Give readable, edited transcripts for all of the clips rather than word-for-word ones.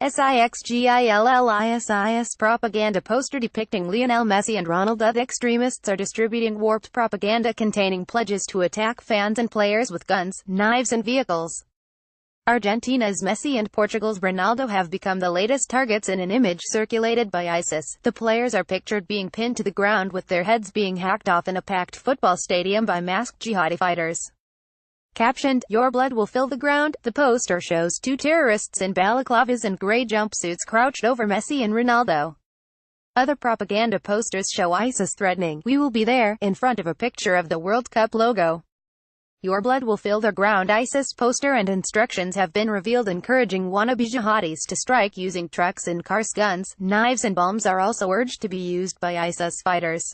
SIXGILLISIS propaganda poster depicting Lionel Messi and Ronaldo. Extremists are distributing warped propaganda containing pledges to attack fans and players with guns, knives and vehicles. Argentina's Messi and Portugal's Ronaldo have become the latest targets in an image circulated by ISIS. The players are pictured being pinned to the ground with their heads being hacked off in a packed football stadium by masked jihadi fighters. Captioned, "Your blood will fill the ground," the poster shows two terrorists in balaclavas and grey jumpsuits crouched over Messi and Ronaldo. Other propaganda posters show ISIS threatening, "We will be there," in front of a picture of the World Cup logo. "Your blood will fill the ground." ISIS poster and instructions have been revealed encouraging wannabe jihadis to strike using trucks and cars. Guns, knives and bombs are also urged to be used by ISIS fighters.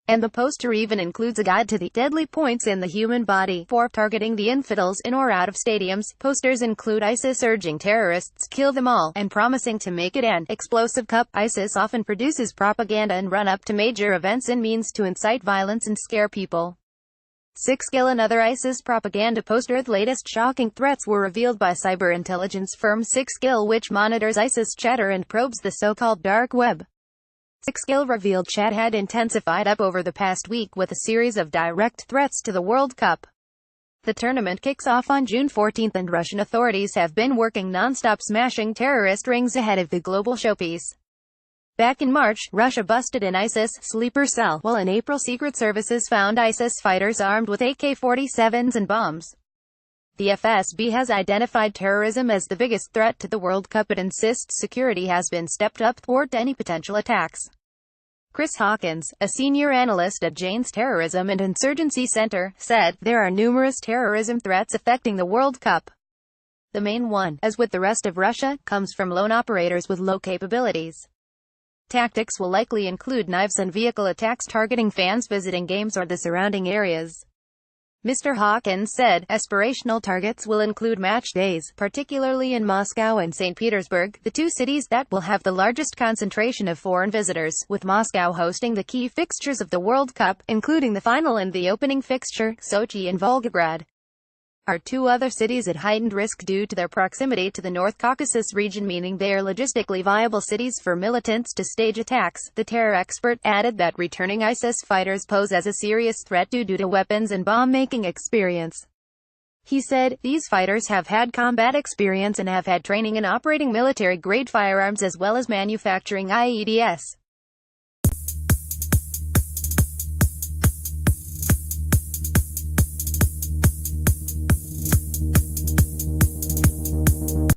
And the poster even includes a guide to the deadly points in the human body for targeting the infidels in or out of stadiums. Posters include ISIS urging terrorists, "Kill them all," and promising to make it an explosive cup. ISIS often produces propaganda and run-up to major events and means to incite violence and scare people. 6GIL another ISIS propaganda poster. The latest shocking threats were revealed by cyber intelligence firm 6GIL, which monitors ISIS chatter and probes the so-called dark web. 6GIL revealed chat had intensified up over the past week with a series of direct threats to the World Cup. The tournament kicks off on June 14 and Russian authorities have been working non-stop smashing terrorist rings ahead of the global showpiece. Back in March, Russia busted an ISIS sleeper cell, while in April Secret Services found ISIS fighters armed with AK-47s and bombs. The FSB has identified terrorism as the biggest threat to the World Cup. It insists security has been stepped up toward any potential attacks. Chris Hawkins, a senior analyst at Jane's Terrorism and Insurgency Center, said, "There are numerous terrorism threats affecting the World Cup. The main one, as with the rest of Russia, comes from lone operators with low capabilities. Tactics will likely include knives and vehicle attacks targeting fans visiting games or the surrounding areas." Mr. Hawkins said, "Aspirational targets will include match days, particularly in Moscow and St. Petersburg, the two cities that will have the largest concentration of foreign visitors, with Moscow hosting the key fixtures of the World Cup, including the final and the opening fixture, Sochi and Volgograd. Are two other cities at heightened risk due to their proximity to the North Caucasus region, meaning they are logistically viable cities for militants to stage attacks." The terror expert added that returning ISIS fighters pose as a serious threat due to weapons and bomb-making experience. He said, "These fighters have had combat experience and have had training in operating military-grade firearms as well as manufacturing IEDs.